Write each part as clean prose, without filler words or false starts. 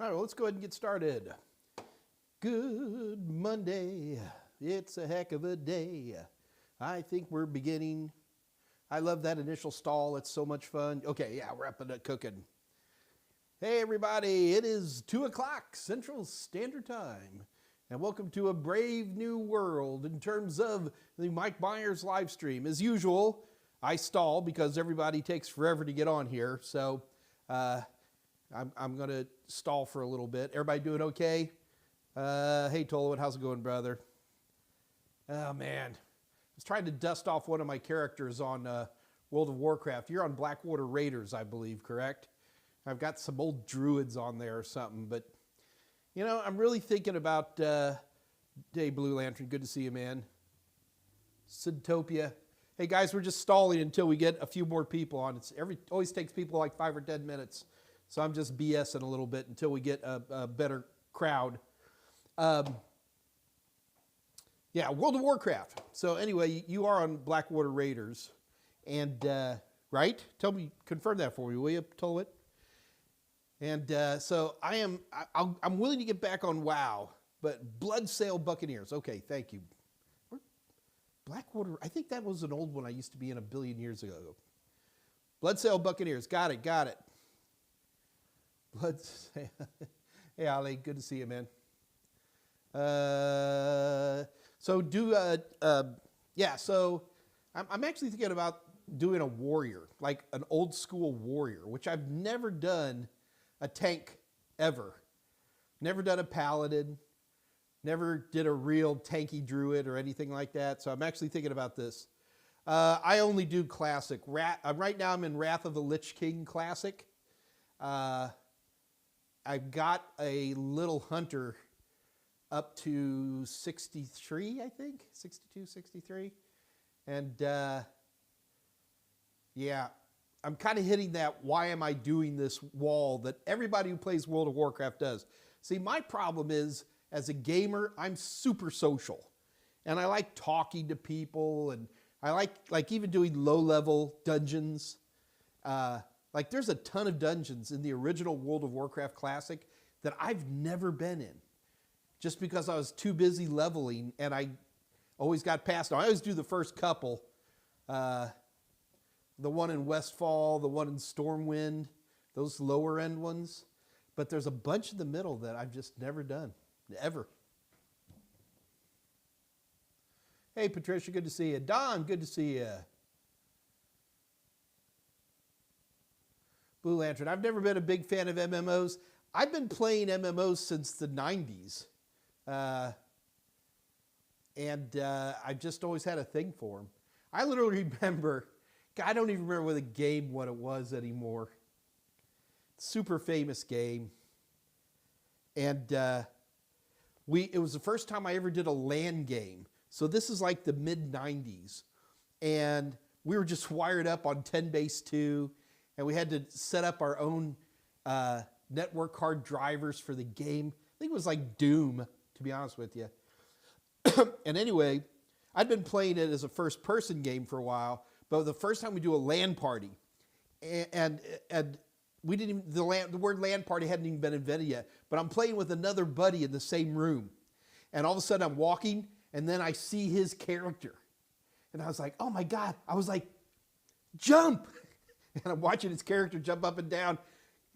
All right, well, let's go ahead and get started. Good Monday. It's a heck of a day. I think we're beginning. I love that initial stall. It's so much fun. Okay, yeah, we're up and cooking. Hey, everybody. It is 2 o'clock Central Standard Time. And welcome to a brave new world in terms of the Mike Meyers live stream. As usual, I stall because everybody takes forever to get on here. So I'm going to stall for a little bit. Everybody doing okay? Hey, Tolwood, how's it going, brother? Oh, man. I was trying to dust off one of my characters on World of Warcraft. You're on Blackwater Raiders, I believe, correct? I've got some old druids on there or something, but, you know, I'm really thinking about, hey, Blue Lantern, good to see you, man. Sidtopia. Hey, guys, we're just stalling until we get a few more people on. Always takes people like 5 or 10 minutes, so I'm just BSing a little bit until we get a better crowd. Yeah, World of Warcraft. So anyway, you are on Blackwater Raiders, and right? Tell me, confirm that for me, will you, Tolwit? And so I'm willing to get back on WoW, but Bloodsail Buccaneers. Okay, thank you. Blackwater, I think that was an old one I used to be in a billion years ago. Bloodsail Buccaneers, got it. Bloodsail. Hey, Ali, good to see you, man. So I'm actually thinking about doing a warrior, like an old school warrior, which I've never done a tank ever. Never done a paladin, never did a real tanky druid or anything like that. So I'm actually thinking about this. I only do classic. Right now I'm in Wrath of the Lich King classic. I've got a little hunter up to 63, I think, 62, 63. And yeah, I'm kind of hitting that why am I doing this wall that everybody who plays World of Warcraft does. See, my problem is, as a gamer, I'm super social. And I like talking to people, and I like even doing low-level dungeons. Like there's a ton of dungeons in the original World of Warcraft Classic that I've never been in, just because I was too busy leveling, and I always got past them. I always do the first couple, the one in Westfall, the one in Stormwind, those lower end ones. But there's a bunch in the middle that I've just never done, ever. Hey, Patricia, good to see you. Don, good to see you. Blue Lantern, I've never been a big fan of MMOs. I've been playing MMOs since the 90s. I've just always had a thing for them. I literally remember, I don't even remember what it was anymore. Super famous game. And it was the first time I ever did a LAN game. So this is like the mid-90s. And we were just wired up on 10base2, and we had to set up our own network card drivers for the game. I think it was like Doom, to be honest with you. And anyway, I'd been playing it as a first-person game for a while, but the first time we do a LAN party, and we didn't even, the word LAN party hadn't even been invented yet, but I'm playing with another buddy in the same room, and all of a sudden I'm walking, and then I see his character, and I was like, oh my God, I was like, jump, and I'm watching his character jump up and down.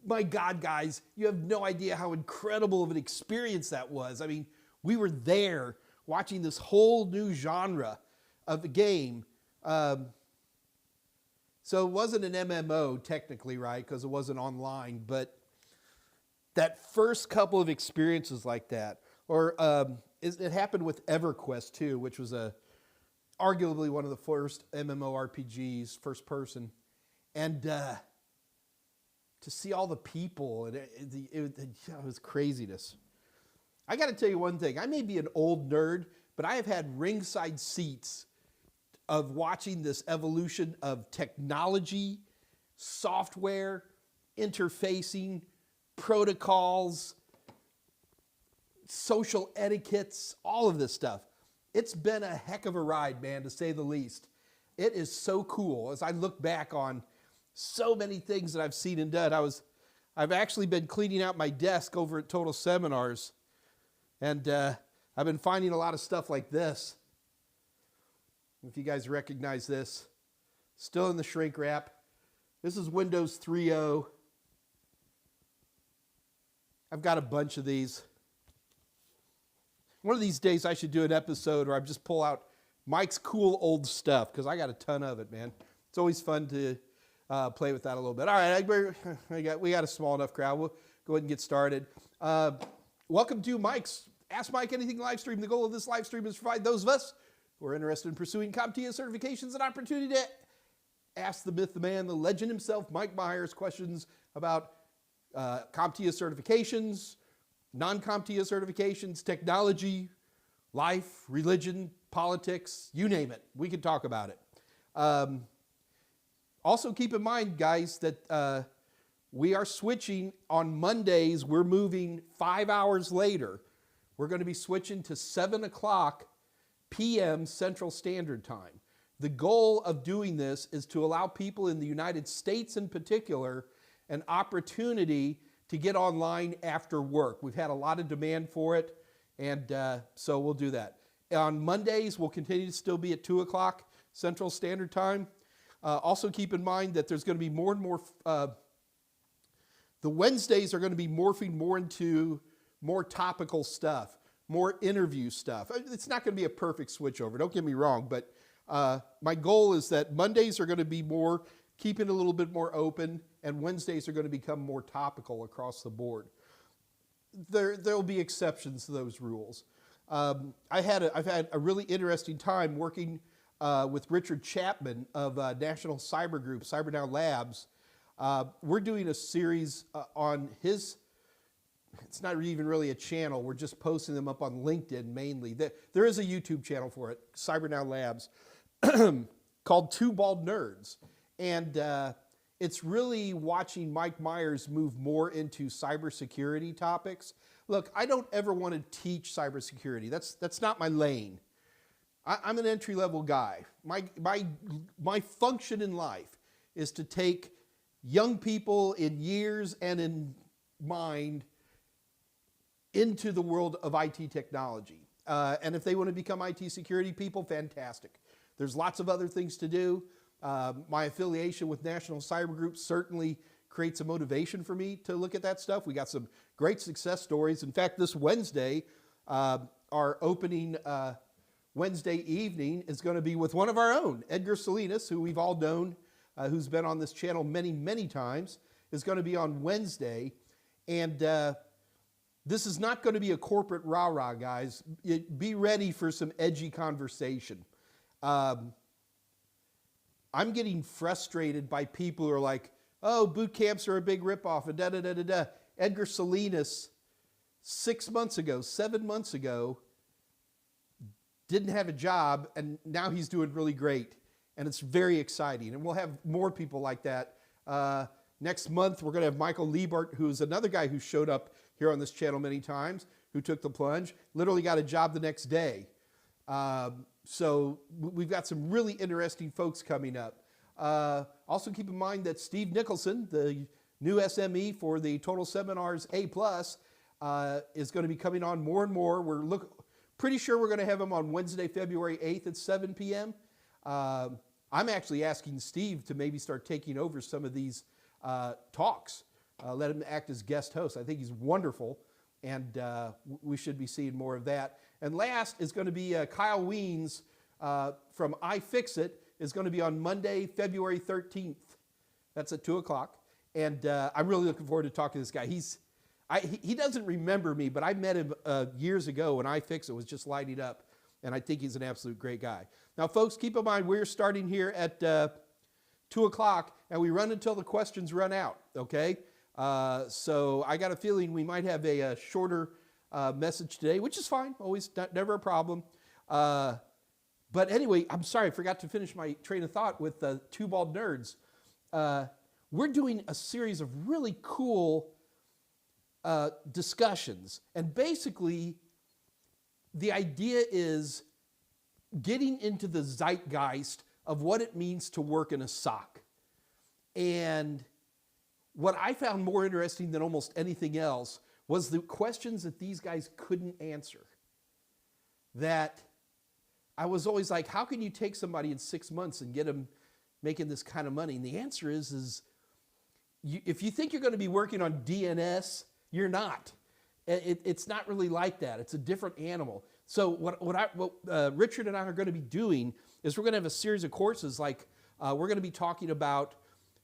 My God, guys, you have no idea how incredible of an experience that was. I mean, we were there watching this whole new genre of the game. So it wasn't an MMO technically, right? Because it wasn't online, but that first couple of experiences like that, or it happened with EverQuest too, which was arguably one of the first MMORPGs, first person. And to see all the people, and it was craziness. I got to tell you one thing. I may be an old nerd, but I have had ringside seats of watching this evolution of technology, software, interfacing, protocols, social etiquettes, all of this stuff. It's been a heck of a ride, man, to say the least. It is so cool. As I look back on so many things that I've seen and done, I was I've actually been cleaning out my desk over at Total Seminars, and I've been finding a lot of stuff like this. If you guys recognize this, still in the shrink wrap. This is Windows 3.0. I've got a bunch of these. One of these days I should do an episode where I just pull out Mike's cool old stuff, because I got a ton of it, man. It's always fun to play with that a little bit. All right, we got a small enough crowd. We'll go ahead and get started. Welcome to Mike's Ask Mike Anything live stream. The goal of this live stream is to provide those of us who are interested in pursuing CompTIA certifications an opportunity to ask the myth, the man, the legend himself, Mike Meyers, questions about CompTIA certifications, non-CompTIA certifications, technology, life, religion, politics, you name it. We can talk about it. Also keep in mind, guys, that we are switching on Mondays. We're moving 5 hours later. We're going to be switching to 7 o'clock p.m. Central Standard Time. The goal of doing this is to allow people in the United States in particular an opportunity to get online after work. We've had a lot of demand for it, and so we'll do that. On Mondays, we'll continue to still be at 2 o'clock Central Standard Time. Also keep in mind that there's going to be more and more, the Wednesdays are going to be morphing more into more topical stuff, more interview stuff. It's not going to be a perfect switchover, don't get me wrong, but my goal is that Mondays are going to be more, keep it a little bit more open, and Wednesdays are going to become more topical across the board. There'll be exceptions to those rules. I've had a really interesting time working with Richard Chapman of National Cyber Group, CyberNow Labs. We're doing a series on his, it's not even really a channel, we're just posting them up on LinkedIn mainly. There is a YouTube channel for it, CyberNow Labs, called Two Bald Nerds. And it's really watching Mike Meyers move more into cybersecurity topics. Look, I don't ever want to teach cybersecurity. That's not my lane. I'm an entry-level guy. My function in life is to take young people in years and in mind into the world of IT technology. And if they want to become IT security people, fantastic. There's lots of other things to do. My affiliation with National Cyber Group certainly creates a motivation for me to look at that stuff. We got some great success stories. In fact, this Wednesday, our opening Wednesday evening is going to be with one of our own, Edgar Salinas, who we've all known, who's been on this channel many, many times, is going to be on Wednesday. And this is not going to be a corporate rah-rah, guys. Be ready for some edgy conversation. I'm getting frustrated by people who are like, oh, boot camps are a big ripoff, and da-da-da-da-da. Edgar Salinas, 7 months ago, didn't have a job, and now he's doing really great. And it's very exciting. And we'll have more people like that. Next month, we're going to have Michael Liebert, who's another guy who showed up here on this channel many times, who took the plunge, literally got a job the next day. So we've got some really interesting folks coming up. Also keep in mind that Steve Nicholson, the new SME for the Total Seminars A+, is going to be coming on more and more. We're pretty sure we're going to have him on Wednesday, February 8th at 7 p.m. I'm actually asking Steve to maybe start taking over some of these talks. Let him act as guest host. I think he's wonderful, and we should be seeing more of that. And last is going to be Kyle Weens from iFixit, is going to be on Monday, February 13th. That's at 2 o'clock. And I'm really looking forward to talking to this guy. He doesn't remember me, but I met him years ago when iFixit was just lighting up, and I think he's an absolute great guy. Now, folks, keep in mind, we're starting here at 2 o'clock, and we run until the questions run out, okay? So I got a feeling we might have a shorter message today, which is fine, always, never a problem. But anyway, I'm sorry, I forgot to finish my train of thought with Two Bald Nerds. We're doing a series of really cool discussions. And basically, the idea is getting into the zeitgeist of what it means to work in a SOC. And what I found more interesting than almost anything else was the questions that these guys couldn't answer. That I was always like, how can you take somebody in 6 months and get them making this kind of money? And the answer is if you think you're going to be working on DNS, you're not. It's not really like that. It's a different animal. So what Richard and I are going to be doing is we're going to have a series of courses like we're going to be talking about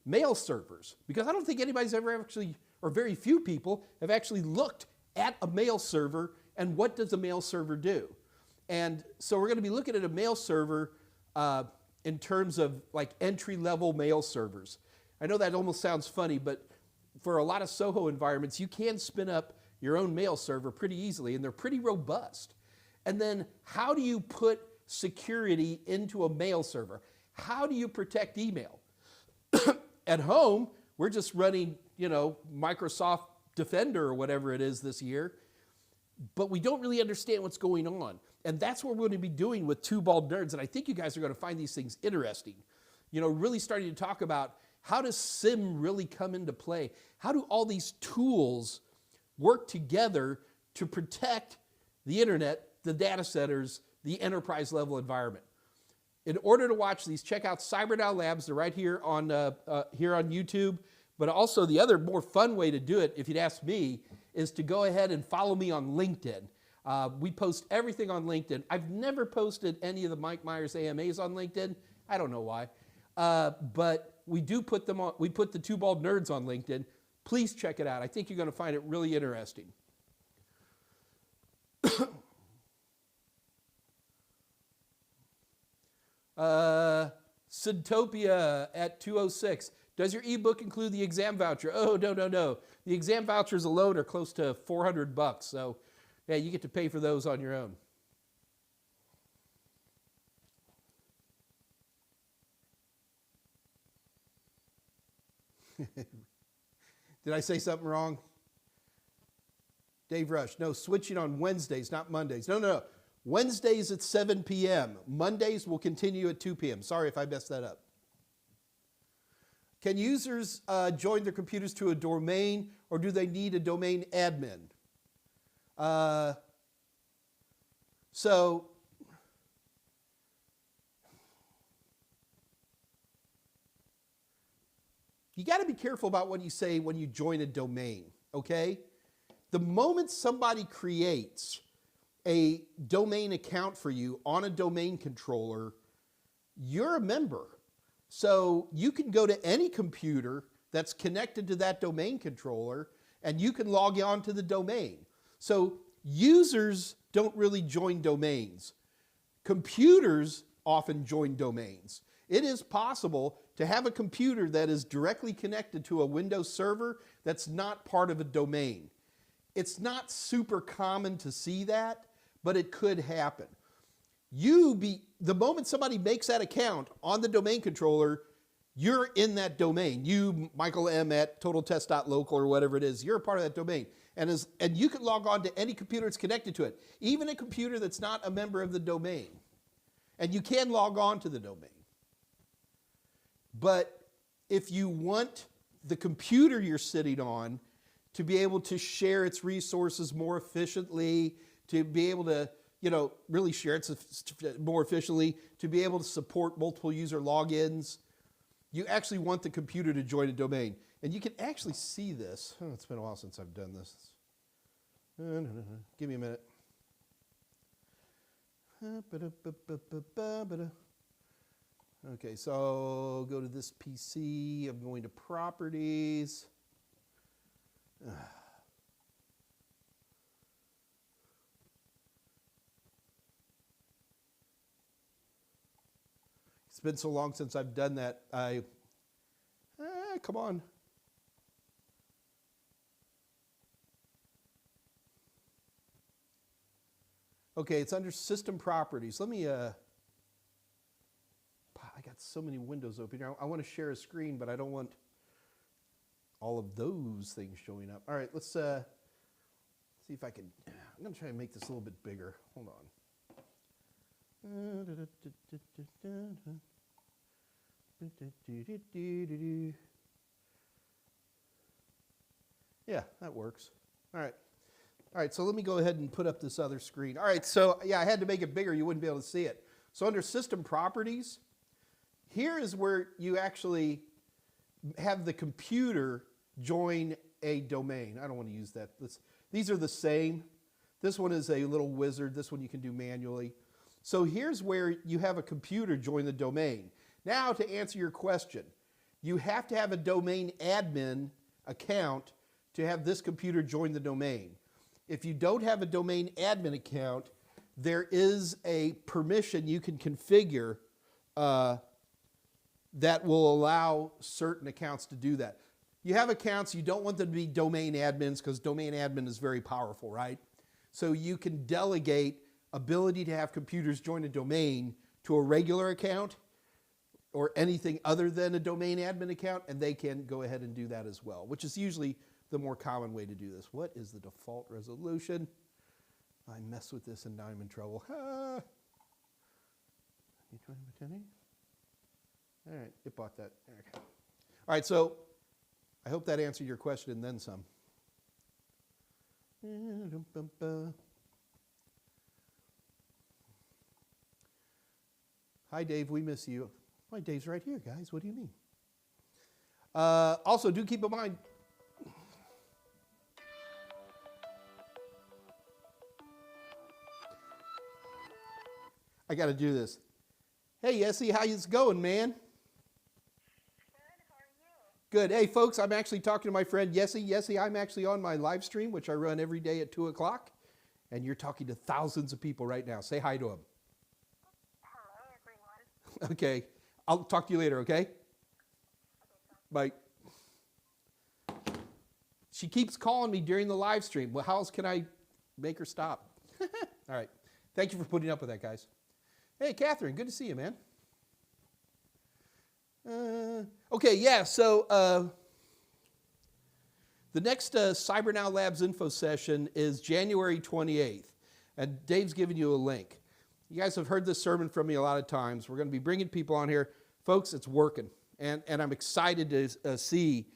mail servers, because I don't think anybody's ever actually, or very few people, have actually looked at a mail server and what does a mail server do. And so we're going to be looking at a mail server in terms of like entry-level mail servers. I know that almost sounds funny, but for a lot of Soho environments, you can spin up your own mail server pretty easily, and they're pretty robust. And then how do you put security into a mail server? How do you protect email? At home, we're just running, Microsoft Defender or whatever it is this year, but we don't really understand what's going on. And that's what we're going to be doing with Two Bald Nerds, and I think you guys are going to find these things interesting. Really starting to talk about how does SIM really come into play? How do all these tools work together to protect the internet, the data centers, the enterprise level environment? In order to watch these, check out Cyber Now Labs. They're right here on YouTube. But also the other more fun way to do it, if you'd ask me, is to go ahead and follow me on LinkedIn. We post everything on LinkedIn. I've never posted any of the Mike Meyers AMAs on LinkedIn. I don't know why. But we do put them on. We put the Two Bald Nerds on LinkedIn. Please check it out. I think you're going to find it really interesting. Syntopia at 206. Does your ebook include the exam voucher? Oh, no. The exam vouchers alone are close to $400. So, yeah, you get to pay for those on your own. Did I say something wrong? Dave Rush. No, switching on Wednesdays, not Mondays. No. Wednesdays at 7 p.m. Mondays will continue at 2 p.m. Sorry if I messed that up. Can users join their computers to a domain, or do they need a domain admin? So you got to be careful about what you say when you join a domain, okay? The moment somebody creates a domain account for you on a domain controller, you're a member. So you can go to any computer that's connected to that domain controller and you can log on to the domain. So users don't really join domains. Computers often join domains. It is possible to have a computer that is directly connected to a Windows server that's not part of a domain. It's not super common to see that, but it could happen. The moment somebody makes that account on the domain controller, you're in that domain. You, Michael M. at TotalTest.local or whatever it is, you're a part of that domain. And you can log on to any computer that's connected to it, even a computer that's not a member of the domain. And you can log on to the domain. But if you want the computer you're sitting on to be able to share its resources more efficiently, to be able to really share it more efficiently, to be able to support multiple user logins, you actually want the computer to join a domain. And you can actually see this. Oh, it's been a while since I've done this. Give me a minute. Okay, so go to this PC. I'm going to properties. It's been so long since I've done that. Come on. Okay, it's under System Properties. Let me, I got so many windows open here. I want to share a screen, but I don't want all of those things showing up. All right, let's see if I can, I'm going to try and make this a little bit bigger. Hold on. Yeah, that works. All right. All right, so let me go ahead and put up this other screen. All right, so yeah, I had to make it bigger. You wouldn't be able to see it. So under System Properties, here is where you actually have the computer join a domain. I don't want to use that. These are the same. This one is a little wizard. This one you can do manually. So here's where you have a computer join the domain. Now to answer your question, you have to have a domain admin account to have this computer join the domain. If you don't have a domain admin account, there is a permission you can configure that will allow certain accounts to do that. You have accounts, you don't want them to be domain admins because domain admin is very powerful, right? So you can delegate ability to have computers join a domain to a regular account or anything other than a domain admin account, and they can go ahead and do that as well, which is usually the more common way to do this. What is the default resolution? I mess with this and now I'm in trouble. Ah. All right, it bought that. Okay. All right, so I hope that answered your question and then some. Hi, Dave, we miss you. My Dave's right here, guys. What do you mean? Also, do keep in mind, I got to do this. Hey, Yessie, how's it going, man? Good, how are you? Good. Hey, folks, I'm actually talking to my friend Yessie. Yessie, I'm actually on my live stream, which I run every day at 2 o'clock, and you're talking to thousands of people right now. Say hi to them. Hello, everyone. Okay. I'll talk to you later, okay? Bye. She keeps calling me during the live stream. Well, how else can I make her stop? All right. Thank you for putting up with that, guys. Hey, Catherine, good to see you, man. Okay, yeah, so the next Cyber Now Labs info session is January 28th, and Dave's giving you a link. You guys have heard this sermon from me a lot of times. We're going to be bringing people on here. Folks, it's working, and I'm excited to see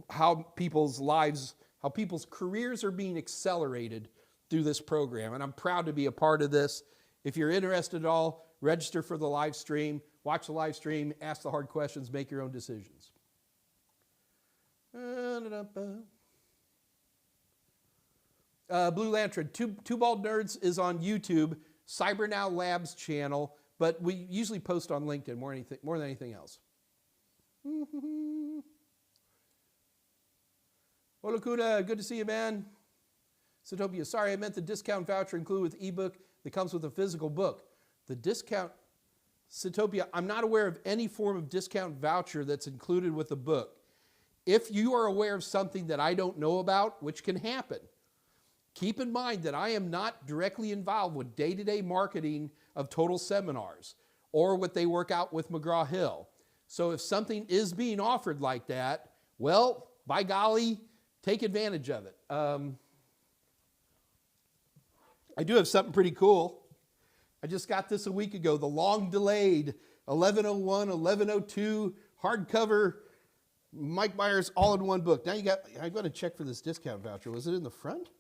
how people's lives, how people's careers are being accelerated through this program, and I'm proud to be a part of this. If you're interested at all, register for the live stream, watch the live stream, ask the hard questions, make your own decisions. Blue Lantern, Two Bald Nerds is on YouTube, Cyber Now Labs channel, but we usually post on LinkedIn more than anything else. Hola, Kuda, good to see you, man. Zootopia, sorry, I meant the discount voucher included with ebook that comes with a physical book. The discount, Zootopia, I'm not aware of any form of discount voucher that's included with the book. If you are aware of something that I don't know about, which can happen, keep in mind that I am not directly involved with day-to-day marketing of Total Seminars or what they work out with McGraw-Hill. So if something is being offered like that, well, by golly, take advantage of it. I do have something pretty cool. I just got this a week ago, the long-delayed 1101, 1102 hardcover Mike Meyers all-in-one book. Now I'm going to check for this discount voucher. Was it in the front?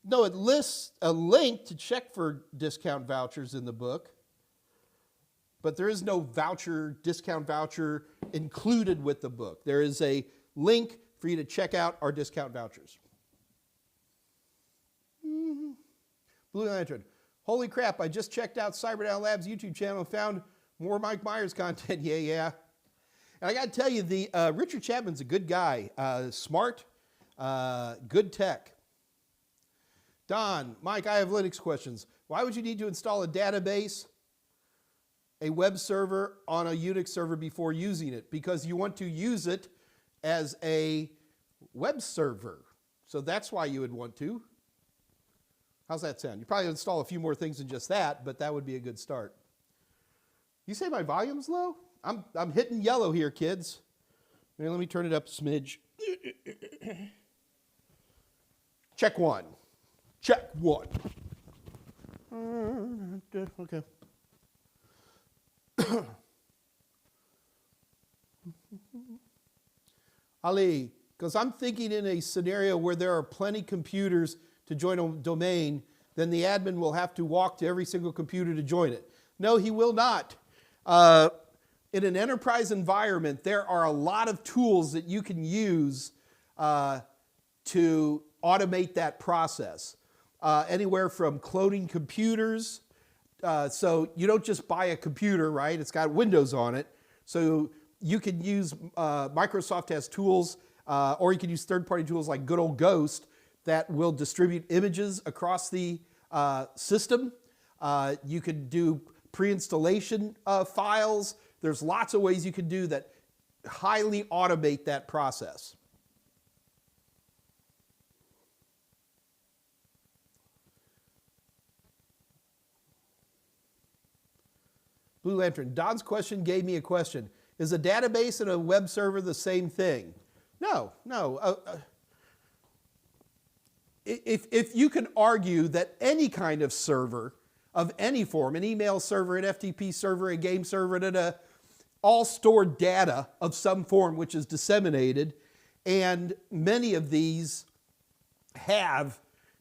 No, it lists a link to check for discount vouchers in the book, but there is no discount voucher included with the book. There is a link for you to check out our discount vouchers. Blue Lantern. Holy crap, I just checked out Cyber Now Labs YouTube channel and found more Mike Meyers content. Yeah. And I got to tell you, Richard Chapman's a good guy. Smart, good tech. Don, Mike, I have Linux questions. Why would you need to install a database, a web server on a Unix server before using it? Because you want to use it as a web server. So that's why you would want to. How's that sound? You probably install a few more things than just that, but that would be a good start. You say my volume's low? I'm hitting yellow here, kids. Here, let me turn it up a smidge. Check one. Check one. Okay. Ali, Because I'm thinking in a scenario where there are plenty computers to join a domain, then the admin will have to walk to every single computer to join it. No, he will not. In an enterprise environment, there are a lot of tools that you can use to automate that process. Anywhere from cloning computers. So you don't just buy a computer, right? It's got Windows on it. So you can use, Microsoft has tools, or you can use third-party tools like good old Ghost that will distribute images across the system. You can do pre-installation files. There's lots of ways you can do that highly automate that process. Blue Lantern, Don's question gave me a question. Is a database and a web server the same thing? No, no. If you can argue that any kind of server of any form, an email server, an FTP server, a game server, all store data of some form which is disseminated, and many of these have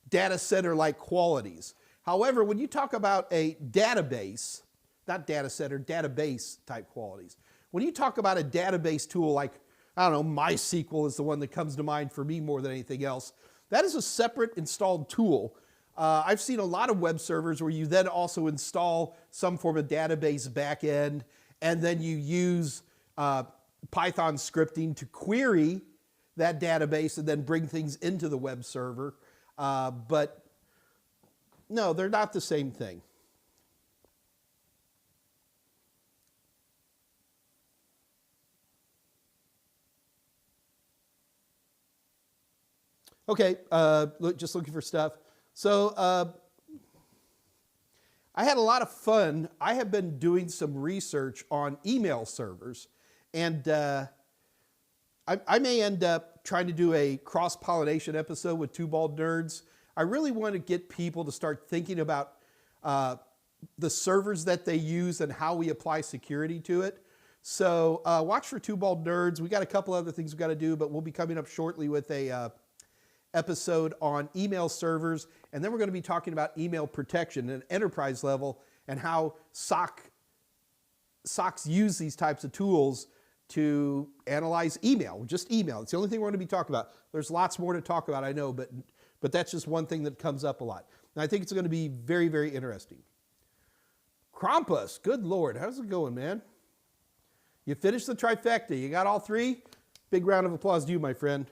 data center-like qualities. However, when you talk about a database, not data center, database type qualities. When you talk about a database tool like, I don't know, MySQL is the one that comes to mind for me more than anything else. That is a separate installed tool. I've seen a lot of web servers where you then also install some form of database backend, and then you use Python scripting to query that database and then bring things into the web server. But no, they're not the same thing. Okay, just looking for stuff. So I had a lot of fun. I have been doing some research on email servers, and I may end up trying to do a cross-pollination episode with Two Bald Nerds. I really want to get people to start thinking about the servers that they use and how we apply security to it. So watch for Two Bald Nerds. We got a couple other things we got to do, but we'll be coming up shortly with a episode on email servers, and then we're going to be talking about email protection at an enterprise level and how SOCs use these types of tools to analyze email, just email. It's the only thing we're going to be talking about. There's lots more to talk about, I know, but that's just one thing that comes up a lot. And I think it's going to be very, very interesting. Krampus, good Lord, how's it going, man? You finished the trifecta. You got all three? Big round of applause to you, my friend.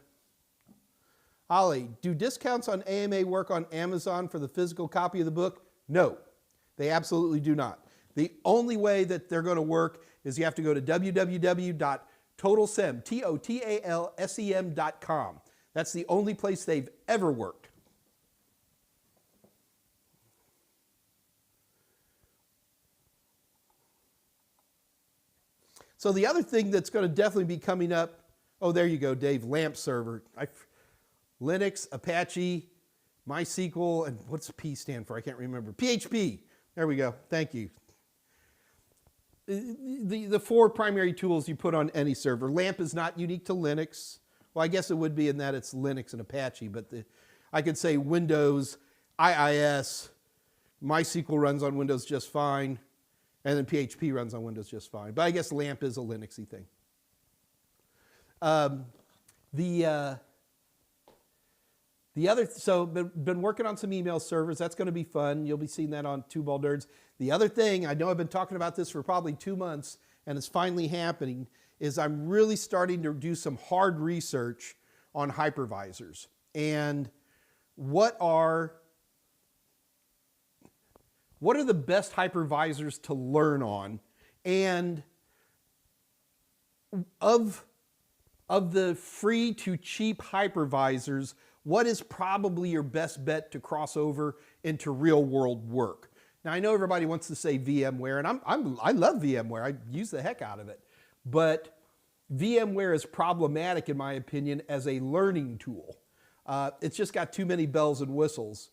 Ollie, do discounts on AMA work on Amazon for the physical copy of the book? No, they absolutely do not. The only way that they're going to work is you have to go to www.totalsem, TOTALSEM.com. That's the only place they've ever worked. So the other thing that's going to definitely be coming up, oh, there you go, Dave, LAMP server. Linux, Apache, MySQL, and what's P stand for? I can't remember. PHP. There we go. Thank you. The four primary tools you put on any server. LAMP is not unique to Linux. Well, I guess it would be in that it's Linux and Apache, but I could say Windows, IIS, MySQL runs on Windows just fine, and then PHP runs on Windows just fine. But I guess LAMP is a Linuxy thing. So been working on some email servers. That's going to be fun. You'll be seeing that on Two Bald Nerds. The other thing, I know I've been talking about this for probably 2 months, and it's finally happening, is I'm really starting to do some hard research on hypervisors. And what are the best hypervisors to learn on? And of the free to cheap hypervisors, what is probably your best bet to cross over into real world work? Now, I know everybody wants to say VMware, and I love VMware. I use the heck out of it. But VMware is problematic, in my opinion, as a learning tool. It's just got too many bells and whistles.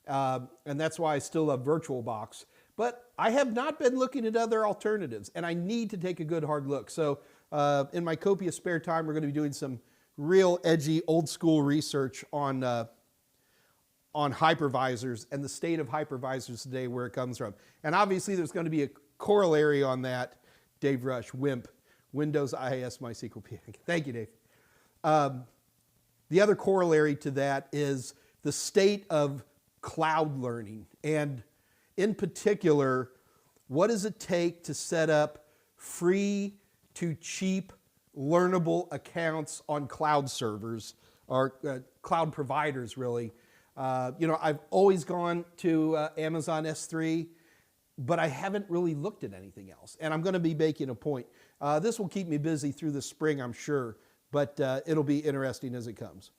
And that's why I still love VirtualBox. But I have not been looking at other alternatives, and I need to take a good hard look. So in my copious spare time, we're going to be doing some real edgy, old school research on hypervisors and the state of hypervisors today, where it comes from. And obviously there's going to be a corollary on that. Dave Rush, WIMP, Windows IIS MySQL PA. Thank you, Dave. The other corollary to that is the state of cloud learning. And in particular, what does it take to set up free to cheap learnable accounts on cloud servers, or cloud providers, really. I've always gone to Amazon S3, but I haven't really looked at anything else. And I'm going to be making a point. This will keep me busy through the spring, I'm sure, but it'll be interesting as it comes.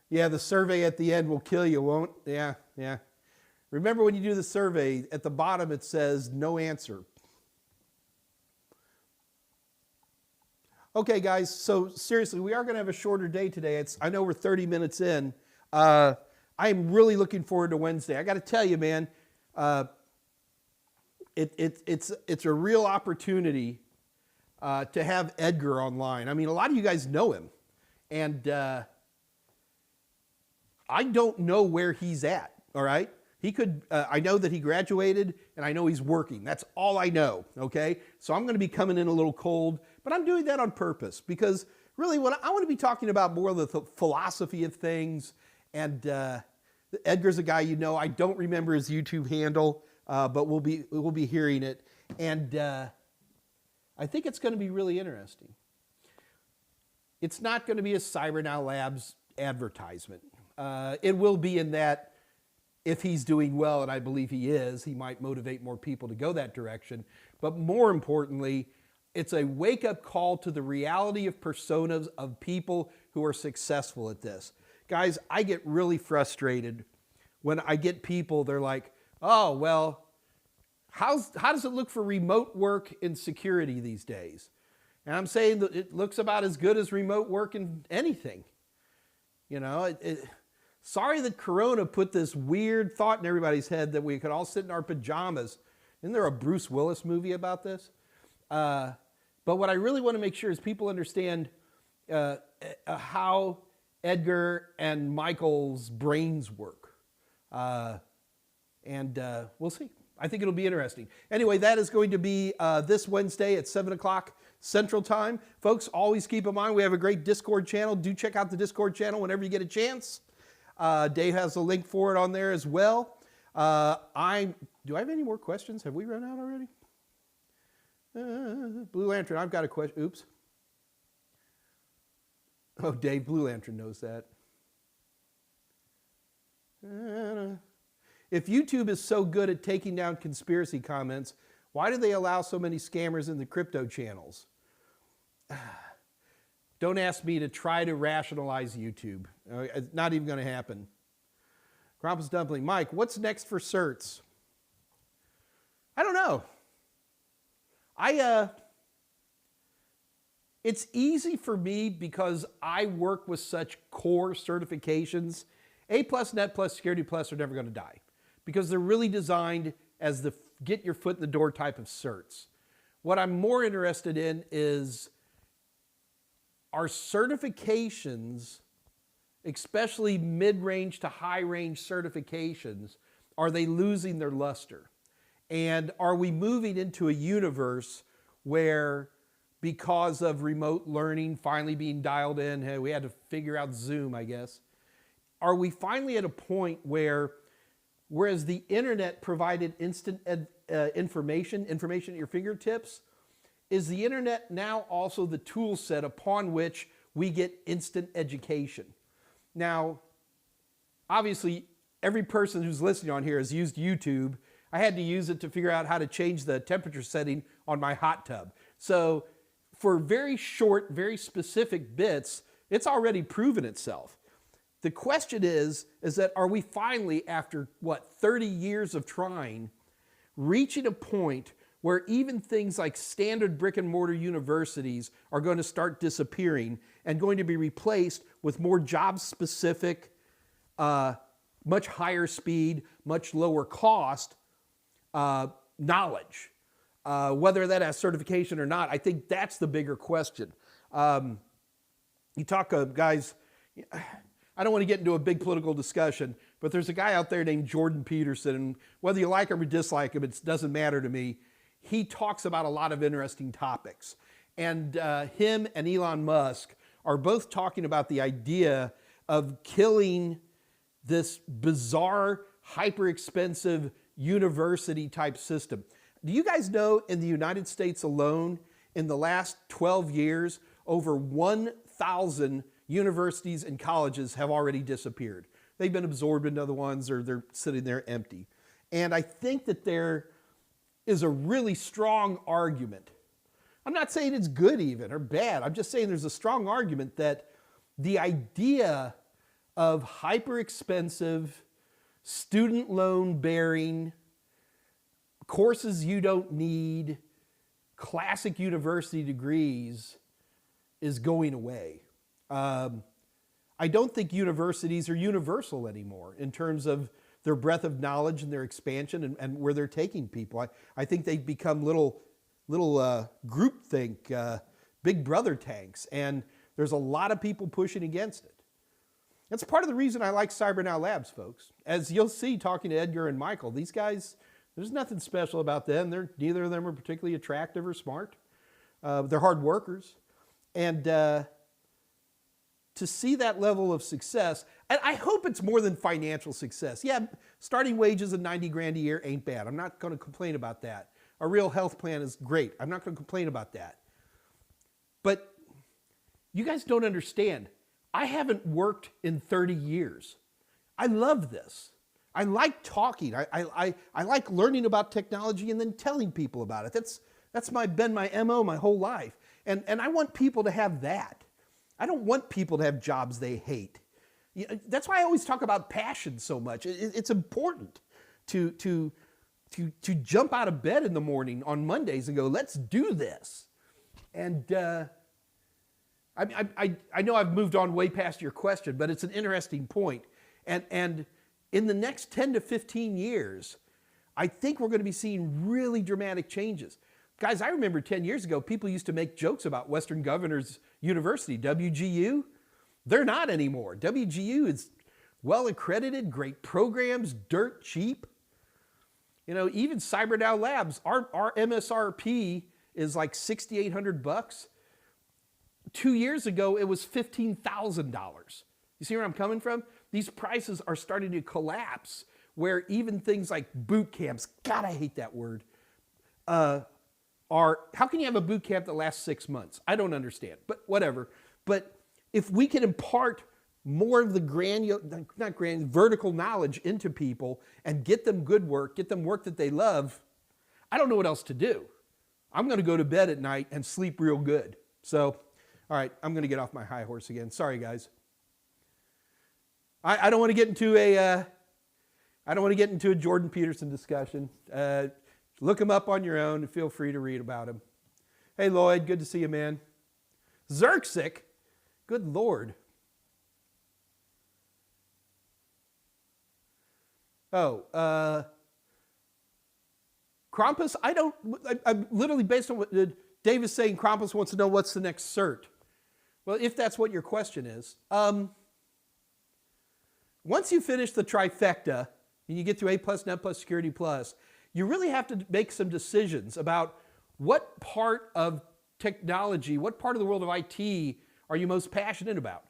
Yeah, the survey at the end will kill you, won't? Yeah. Remember, when you do the survey, at the bottom it says no answer. Okay, guys, so seriously, we are going to have a shorter day today. I know we're 30 minutes in. I am really looking forward to Wednesday. I got to tell you, man, it's a real opportunity to have Edgar online. I mean, a lot of you guys know him, and I don't know where he's at, all right? He could, I know that he graduated, and I know he's working. That's all I know, okay? So I'm going to be coming in a little cold, but I'm doing that on purpose, because really what I want to be talking about more of the philosophy of things. And Edgar's a guy you know. I don't remember his YouTube handle, but we'll be hearing it. And I think it's going to be really interesting. It's not going to be a CyberNow Labs advertisement. It will be in that, if he's doing well, and I believe he is, he might motivate more people to go that direction. But more importantly, it's a wake-up call to the reality of personas of people who are successful at this. Guys, I get really frustrated when I get people, they're like, oh, well, how does it look for remote work in security these days? And I'm saying that it looks about as good as remote work in anything. You know, sorry that Corona put this weird thought in everybody's head that we could all sit in our pajamas. Isn't there a Bruce Willis movie about this? But what I really want to make sure is people understand how Edgar and Michael's brains work. And we'll see. I think it'll be interesting. Anyway, that is going to be this Wednesday at 7 o'clock Central Time. Folks, always keep in mind we have a great Discord channel. Do check out the Discord channel whenever you get a chance. Dave has a link for it on there as well. Do I have any more questions? Have we run out already? Blue Lantern, I've got a question. Oops. Oh, Dave, Blue Lantern knows that. If YouTube is so good at taking down conspiracy comments, why do they allow so many scammers in the crypto channels? Don't ask me to try to rationalize YouTube. It's not even going to happen. Krampus Dumpling, Mike, what's next for certs? I don't know. It's easy for me because I work with such core certifications. A+, Net+, Security Plus are never going to die because they're really designed as the get your foot in the door type of certs. What I'm more interested in is, are certifications, especially mid-range to high-range certifications, are they losing their luster? And are we moving into a universe where, because of remote learning finally being dialed in, hey, we had to figure out Zoom, I guess. Are we finally at a point where, whereas the internet provided instant information at your fingertips, is the internet now also the tool set upon which we get instant education? Now, obviously, every person who's listening on here has used YouTube. I had to use it to figure out how to change the temperature setting on my hot tub. So for very short, very specific bits, it's already proven itself. The question is that are we finally, after, 30 years of trying, reaching a point where even things like standard brick and mortar universities are going to start disappearing and going to be replaced with more job-specific, much higher speed, much lower cost knowledge. Whether that has certification or not, I think that's the bigger question. You talk, guys, I don't want to get into a big political discussion, but there's a guy out there named Jordan Peterson, and whether you like him or dislike him, it doesn't matter to me. He talks about a lot of interesting topics. And him and Elon Musk are both talking about the idea of killing this bizarre, hyper-expensive university type system. Do you guys know in the United States alone, in the last 12 years, over 1,000 universities and colleges have already disappeared? They've been absorbed into other ones, or they're sitting there empty. And I think that there is a really strong argument. I'm not saying it's good even or bad. I'm just saying there's a strong argument that the idea of hyper-expensive, student loan bearing, courses you don't need, classic university degrees is going away. I don't think universities are universal anymore in terms of their breadth of knowledge and their expansion and where they're taking people. I think they've become little groupthink, big brother tanks, and there's a lot of people pushing against it. That's part of the reason I like Cyber Now Labs, folks. As you'll see talking to Edgar and Michael, these guys, there's nothing special about them. Neither of them are particularly attractive or smart. They're hard workers. And to see that level of success, and I hope it's more than financial success. Yeah, starting wages of 90 grand a year ain't bad. I'm not going to complain about that. A real health plan is great. I'm not going to complain about that. But you guys don't understand. I haven't worked in 30 years. I love this. I like talking. I like learning about technology and then telling people about it. That's been my MO my whole life. And I want people to have that. I don't want people to have jobs they hate. That's why I always talk about passion so much. It's important to jump out of bed in the morning on Mondays and go, let's do this. And I know I've moved on way past your question, but it's an interesting point. And in the next 10 to 15 years, I think we're going to be seeing really dramatic changes. Guys, I remember 10 years ago, people used to make jokes about Western Governors University, WGU. They're not anymore. WGU is well accredited, great programs, dirt cheap. You know, even Cyber Now Labs, our MSRP is like $6,800. 2 years ago, it was $15,000. You see where I'm coming from? These prices are starting to collapse, where even things like boot camps, God, I hate that word, how can you have a boot camp that lasts 6 months? I don't understand, but whatever. But if we can impart more of the vertical knowledge into people and get them good work, get them work that they love, I don't know what else to do. I'm going to go to bed at night and sleep real good. So, all right, I'm going to get off my high horse again. Sorry, guys. I don't want to get into a Jordan Peterson discussion. Look him up on your own and feel free to read about him. Hey, Lloyd, good to see you, man. Zerksic, good Lord. Oh, Krampus, I'm literally based on what Dave is saying. Krampus wants to know what's the next cert. Well, if that's what your question is, once you finish the trifecta and you get to A+, Net+, Security+, you really have to make some decisions about what part of technology, what part of the world of IT are you most passionate about.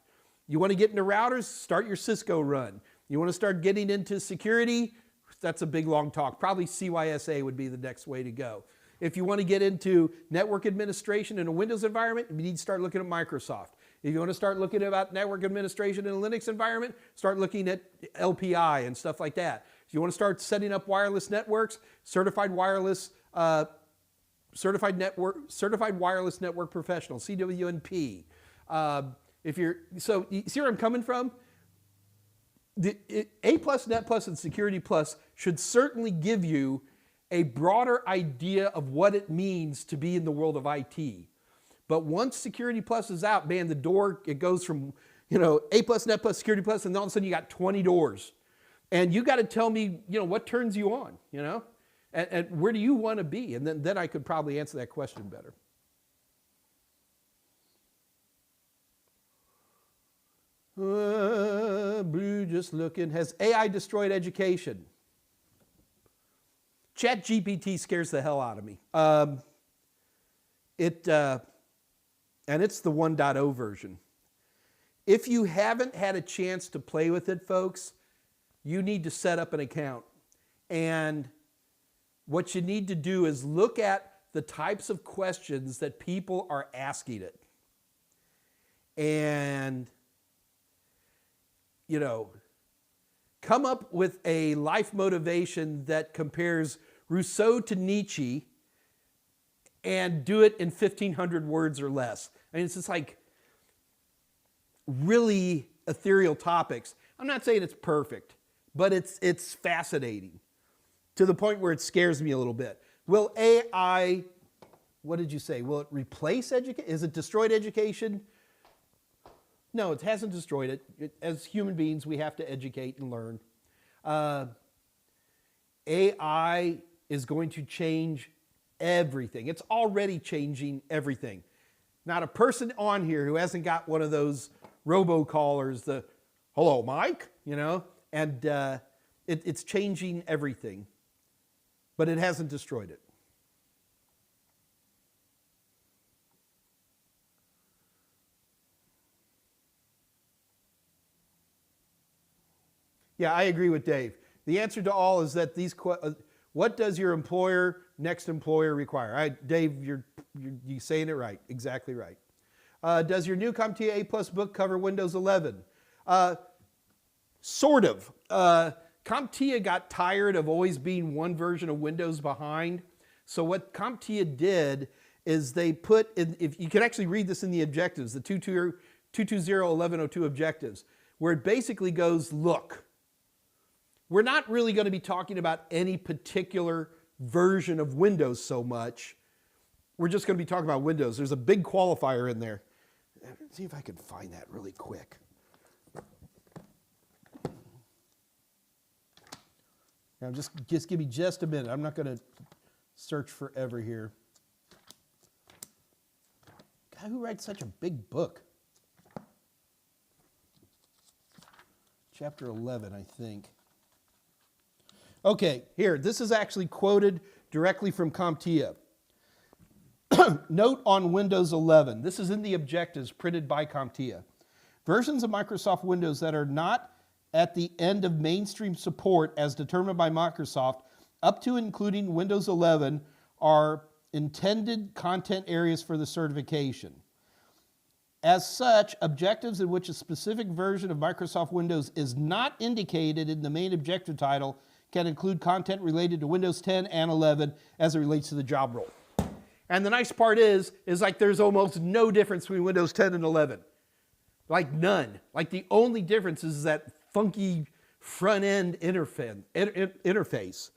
You want to get into routers? Start your Cisco run. You want to start getting into security? That's a big, long talk. Probably CYSA would be the next way to go. If you want to get into network administration in a Windows environment, you need to start looking at Microsoft. If you want to start looking about network administration in a Linux environment, start looking at LPI and stuff like that. If you want to start setting up wireless networks, certified wireless network professional, CWNP. So you see where I'm coming from? The A+, Net+, and Security Plus should certainly give you a broader idea of what it means to be in the world of IT. But once Security Plus is out, man, the door, it goes from, A+, Net+, Security Plus, and all of a sudden you got 20 doors. And you got to tell me, what turns you on, And where do you want to be? And then I could probably answer that question better. Blue just looking. Has AI destroyed education? ChatGPT scares the hell out of me. And it's the 1.0 version. If you haven't had a chance to play with it, folks, you need to set up an account. And what you need to do is look at the types of questions that people are asking it. And, you know, come up with a life motivation that compares Rousseau to Nietzsche and do it in 1,500 words or less. I mean, it's just like really ethereal topics. I'm not saying it's perfect, but it's fascinating to the point where it scares me a little bit. Will AI, what did you say? Will it replace education? Is it destroyed education? No, it hasn't destroyed it. As human beings, we have to educate and learn. AI is going to change everything. It's already changing everything. Not a person on here who hasn't got one of those robocallers, the hello, Mike, you know, and it's changing everything, but it hasn't destroyed it. Yeah, I agree with Dave. The answer to all is that what does your next employer require? Dave, you're saying it right, exactly right. Does your new CompTIA A+ book cover Windows 11? Sort of. CompTIA got tired of always being one version of Windows behind. So what CompTIA did is they put, if you can actually read this in the objectives, the 220.1102 objectives, where it basically goes, look, we're not really going to be talking about any particular version of Windows so much. We're just going to be talking about Windows. There's a big qualifier in there. Let's see if I can find that really quick. Now just give me just a minute. I'm not going to search forever here. God, who writes such a big book? Chapter 11, I think. Okay, here, this is actually quoted directly from CompTIA. Note on Windows 11. This is in the objectives printed by CompTIA. Versions of Microsoft Windows that are not at the end of mainstream support as determined by Microsoft, up to including Windows 11, are intended content areas for the certification. As such, objectives in which a specific version of Microsoft Windows is not indicated in the main objective title can include content related to Windows 10 and 11 as it relates to the job role. And the nice part is like there's almost no difference between Windows 10 and 11. Like none. Like the only difference is that funky front-end interface.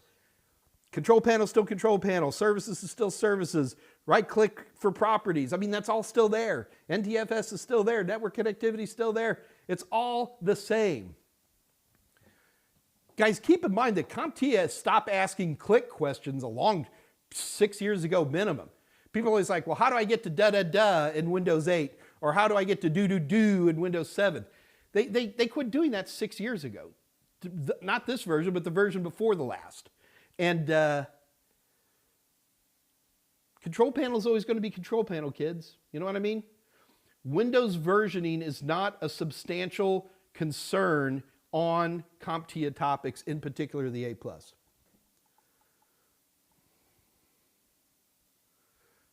Control panel is still control panel. Services is still services. Right-click for properties. I mean, that's all still there. NTFS is still there. Network connectivity is still there. It's all the same. Guys, keep in mind that CompTIA stopped asking click questions a long 6 years ago minimum. People are always like, well, how do I get to da-da-da in Windows 8? Or how do I get to do-do-do in Windows 7? They quit doing that 6 years ago. Not this version, but the version before the last. And control panel is always going to be control panel, kids. You know what I mean? Windows versioning is not a substantial concern on CompTIA topics, in particular the A+.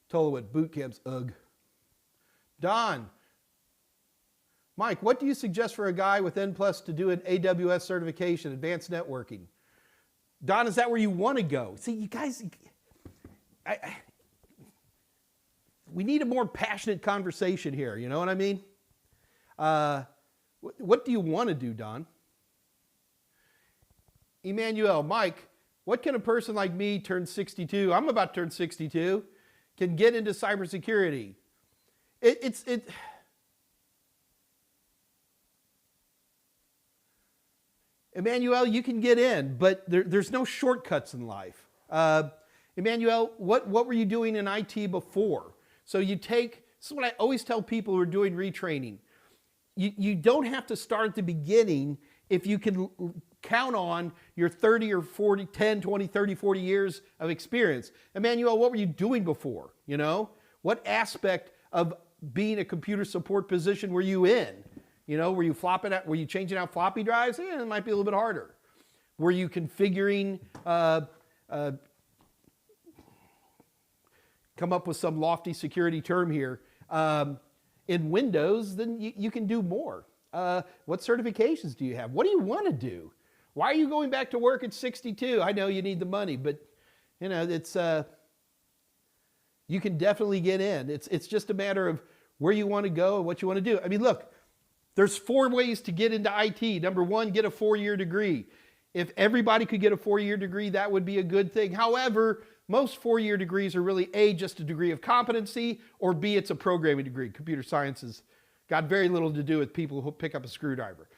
Tolowit, boot camps, ugh. Don, Mike, what do you suggest for a guy with N+ to do an AWS certification, advanced networking? Don, is that where you want to go? See, you guys, we need a more passionate conversation here, you know what I mean? What do you want to do, Don? Emmanuel, Mike, what can a person like me turn 62, I'm about to turn 62, can get into cybersecurity? Emmanuel, you can get in, but there's no shortcuts in life. Emmanuel, what were you doing in IT before? So this is what I always tell people who are doing retraining. You don't have to start at the beginning if you can count on your 30 or 40, 10, 20, 30, 40 years of experience. Emmanuel, what were you doing before? You know, what aspect of being a computer support position were you in? You know, were you changing out floppy drives? It might be a little bit harder. Were you configuring, come up with some lofty security term here, in Windows? Then you can do more. What certifications do you have? What do you want to do? Why are you going back to work at 62? I know you need the money, but you know, you can definitely get in. It's just a matter of where you want to go and what you want to do. I mean, look, there's 4 ways to get into IT. Number 1, get a 4-year degree. If everybody could get a 4-year degree, that would be a good thing. However, most 4-year degrees are really A, just a degree of competency, or B, it's a programming degree. Computer science has got very little to do with people who pick up a screwdriver.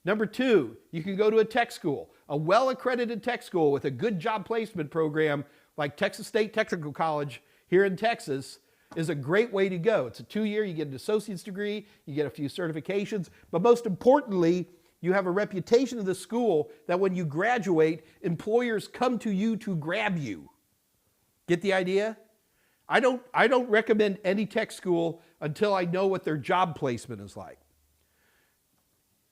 Number 2, you can go to a tech school, a well-accredited tech school with a good job placement program like Texas State Technical College here in Texas is a great way to go. It's a 2-year, you get an associate's degree, you get a few certifications, but most importantly, you have a reputation of the school that when you graduate, employers come to you to grab you. Get the idea? I don't recommend any tech school until I know what their job placement is like.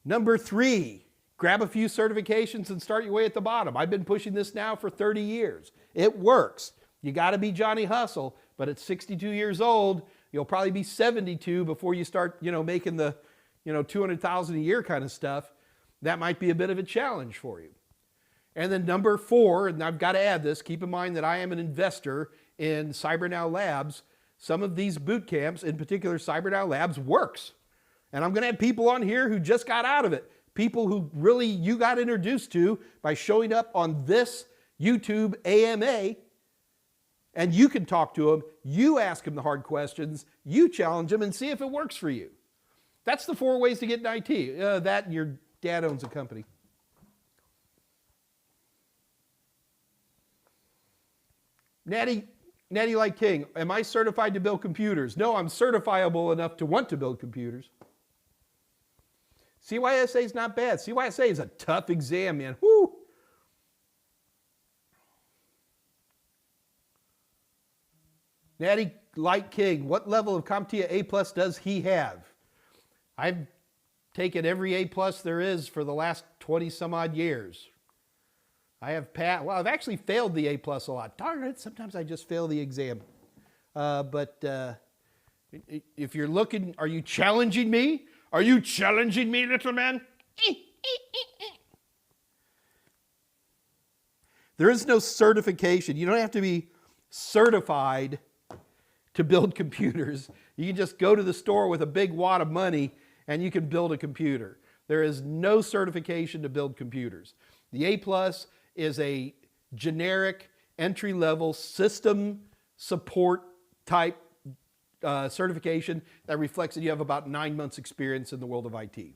Number 3, grab a few certifications and start your way at the bottom. I've been pushing this now for 30 years. It works. You got to be Johnny Hustle, but at 62 years old, you'll probably be 72 before you start, you know, making the, you know, 200,000 a year kind of stuff. That might be a bit of a challenge for you. And then number 4, and I've got to add this, keep in mind that I am an investor in CyberNow Labs. Some of these boot camps, in particular CyberNow Labs, works. And I'm going to have people on here who just got out of it. People who really you got introduced to by showing up on this YouTube AMA. And you can talk to them. You ask them the hard questions. You challenge them and see if it works for you. That's the 4 ways to get in IT. That and your dad owns a company. Natty like King, am I certified to build computers? No, I'm certifiable enough to want to build computers. CYSA is not bad. CYSA is a tough exam, man. Woo! Natty like King, what level of CompTIA A+ does he have? I've taken every A+ there is for the last 20 some odd years. I have I've actually failed the A+ a lot. Darn it, sometimes I just fail the exam. But if you're looking, are you challenging me? Are you challenging me, little man? There is no certification. You don't have to be certified to build computers. You can just go to the store with a big wad of money and you can build a computer. There is no certification to build computers. The A+ is a generic entry-level system support type certification that reflects that you have about 9 months experience in the world of IT.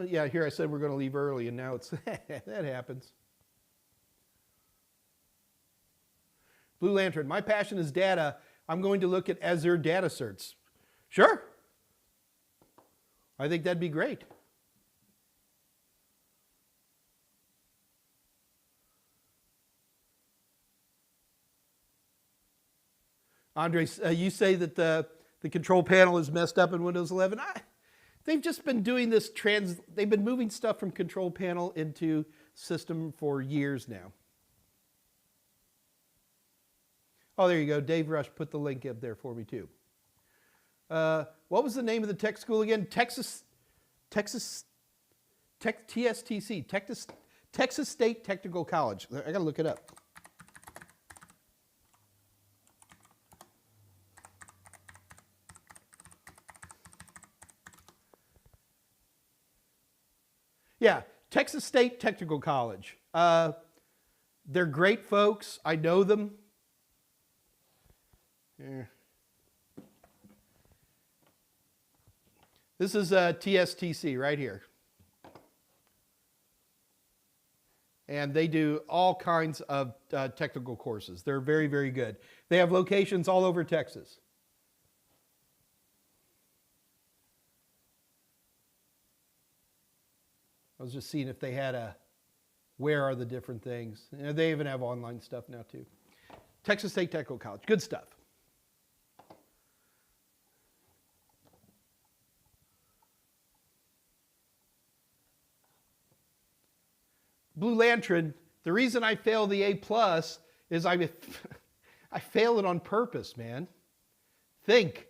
Yeah, here I said we're going to leave early and now it's that happens. Blue Lantern, my passion is data. I'm going to look at Azure data certs. Sure. I think that'd be great. Andre, you say that the control panel is messed up in Windows 11. They've just been doing this they've been moving stuff from control panel into system for years now. Oh, there you go. Dave Rush put the link up there for me too. What was the name of the tech school again? Texas State Technical College. I got to look it up. Yeah, Texas State Technical College. They're great folks. I know them. Yeah. This is TSTC right here. and they do all kinds of technical courses. They're very, very good. They have locations all over Texas. I was just seeing if they had a, where are the different things. You know, they even have online stuff now too. Texas State Technical College, good stuff. Blue Lantern, the reason I failed the A+ is I failed it on purpose, man. Think.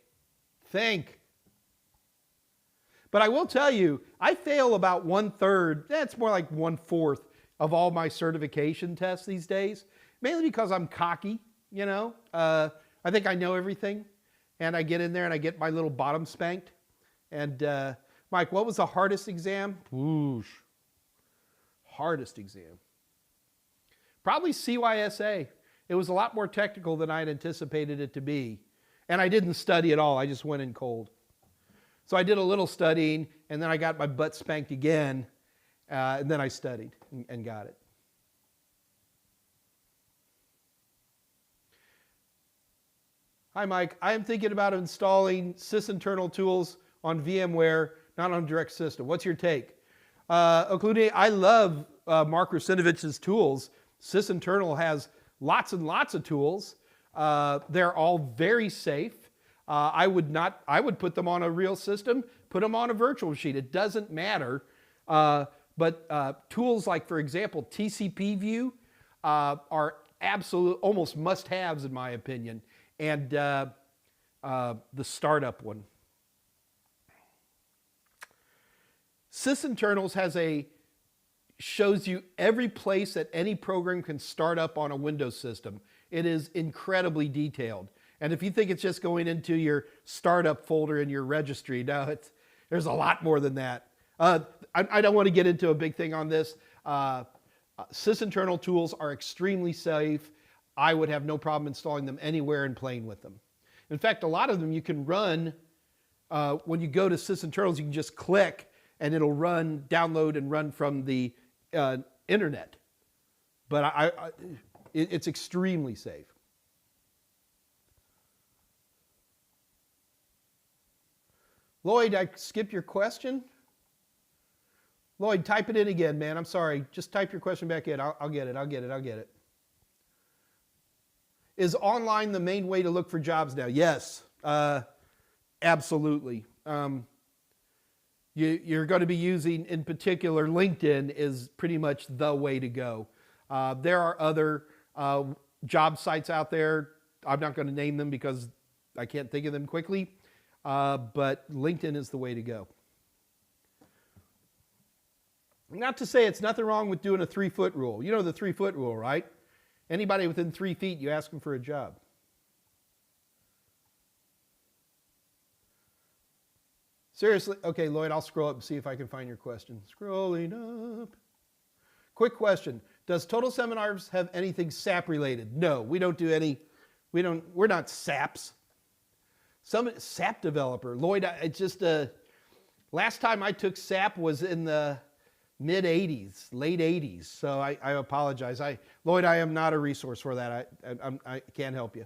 But I will tell you, I fail about 1/3, that's more like 1/4 of all my certification tests these days, mainly because I'm cocky, you know. I think I know everything, and I get in there and I get my little bottom spanked. And Mike, what was the hardest exam? Whoosh. Hardest exam. Probably CYSA. It was a lot more technical than I had anticipated it to be. And I didn't study at all, I just went in cold. So I did a little studying, and then I got my butt spanked again, and then I studied and got it. Hi, Mike. I am thinking about installing sysinternal tools on VMware, not on direct system. What's your take? Including, I love Mark Rusinovich's tools. Sysinternal has lots and lots of tools. They're all very safe. I would put them on a real system, put them on a virtual machine. It doesn't matter. But tools like, for example, TCP View are absolute, almost must-haves in my opinion. And the startup one. Sysinternals shows you every place that any program can start up on a Windows system. It is incredibly detailed. And if you think it's just going into your startup folder in your registry, no, there's a lot more than that. I don't want to get into a big thing on this. Sysinternal tools are extremely safe. I would have no problem installing them anywhere and playing with them. In fact, a lot of them you can run, when you go to Sysinternals, you can just click and it'll run, download and run from the internet. But it's extremely safe. Lloyd, I skipped your question. Lloyd, type it in again, man. I'm sorry. Just type your question back in. I'll get it. Is online the main way to look for jobs now? Yes, absolutely. You're going to be using, in particular, LinkedIn is pretty much the way to go. There are other job sites out there. I'm not going to name them because I can't think of them quickly. But LinkedIn is the way to go. Not to say it's nothing wrong with doing a 3-foot rule. You know the 3-foot rule, right? Anybody within 3 feet, you ask them for a job. Seriously? Okay, Lloyd, I'll scroll up and see if I can find your question. Scrolling up. Quick question. Does Total Seminars have anything SAP related? No, we don't do any. We're not SAPs. Some SAP developer. Lloyd, it's just last time I took SAP was in the mid 80s, late 80s. So I apologize. Lloyd, I am not a resource for that. I can't help you.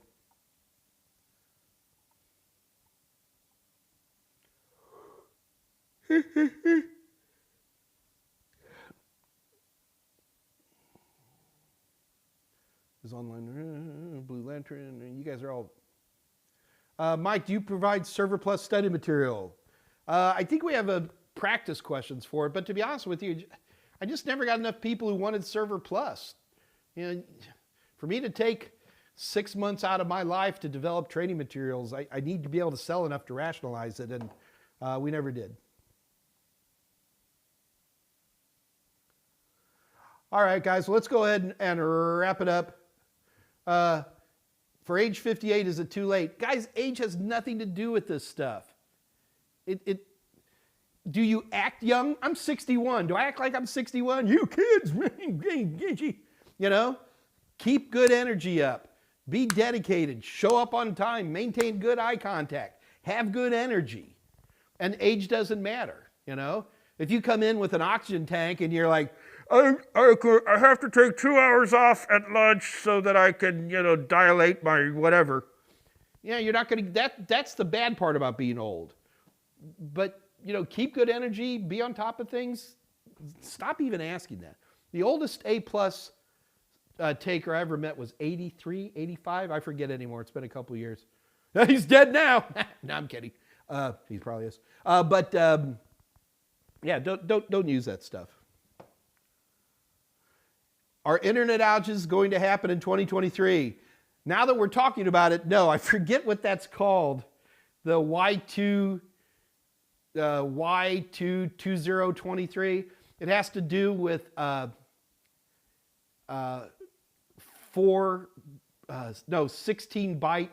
Is online Blue Lantern. You guys are all. Mike, do you provide Server Plus study material? I think we have practice questions for it, but to be honest with you, I just never got enough people who wanted Server Plus. You know, for me to take 6 months out of my life to develop training materials, I need to be able to sell enough to rationalize it, and we never did. All right, guys, let's go ahead and wrap it up. For age 58, is it too late? Guys, age has nothing to do with this stuff. Do you act young? I'm 61. Do I act like I'm 61? You kids, you know? Keep good energy up. Be dedicated. Show up on time. Maintain good eye contact. Have good energy. And age doesn't matter, you know? If you come in with an oxygen tank and you're like, I have to take 2 hours off at lunch so that I can, dilate my whatever. Yeah, you're not going to, that's the bad part about being old. But, keep good energy, be on top of things. Stop even asking that. The oldest A-plus taker I ever met was 83, 85. I forget anymore. It's been a couple of years. He's dead now. No, I'm kidding. He probably is. Yeah, don't use that stuff. Are internet outages going to happen in 2023? Now that we're talking about it, no, I forget what that's called. The Y22023. It has to do with 16-byte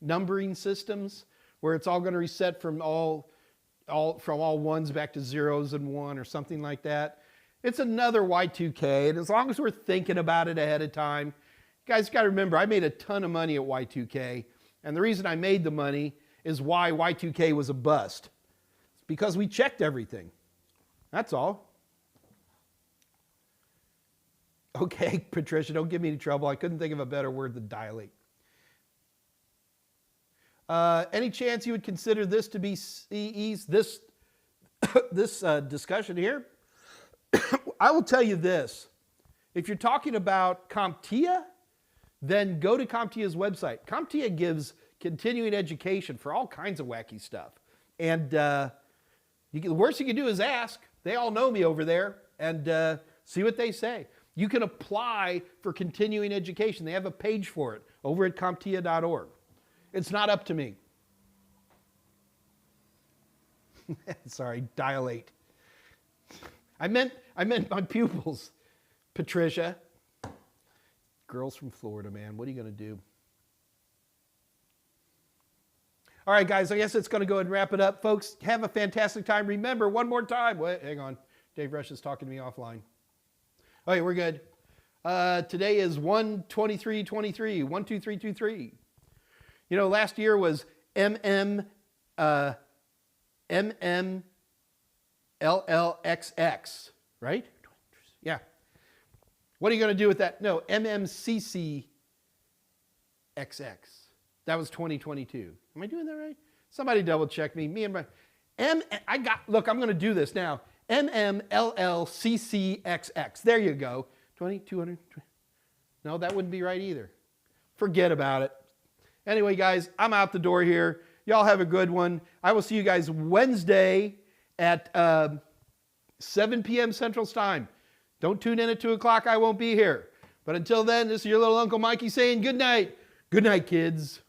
numbering systems, where it's all going to reset from all ones back to zeros and one or something like that. It's another Y2K, and as long as we're thinking about it ahead of time, you guys got to remember, I made a ton of money at Y2K, and the reason I made the money is why Y2K was a bust. It's because we checked everything. That's all. Okay, Patricia, don't give me any trouble. I couldn't think of a better word than dilate. Any chance you would consider this to be CE's, this discussion here? I will tell you this. If you're talking about CompTIA, then go to CompTIA's website. CompTIA gives continuing education for all kinds of wacky stuff. And the worst you can do is ask. They all know me over there, and see what they say. You can apply for continuing education. They have a page for it over at CompTIA.org. It's not up to me. Sorry, dilate. I meant my pupils, Patricia. Girls from Florida, man. What are you going to do? All right, guys, I guess it's going to go ahead and wrap it up. Folks, have a fantastic time. Remember, one more time. Wait, hang on. Dave Rush is talking to me offline. Okay, we're good. Today is 1/23/23, 12323. Last year was MMLLXX, right? Yeah. What are you going to do with that? No, MMCCXX. That was 2022. Am I doing that right? Somebody double check me. Look, I'm going to do this now. MMLLCCXX. There you go. 200. No, that wouldn't be right either. Forget about it. Anyway, guys, I'm out the door here. Y'all have a good one. I will see you guys Wednesday at 7 p.m. Central Time. Don't tune in at 2 o'clock. I won't be here. But until then, this is your little Uncle Mikey saying good night. Good night, kids.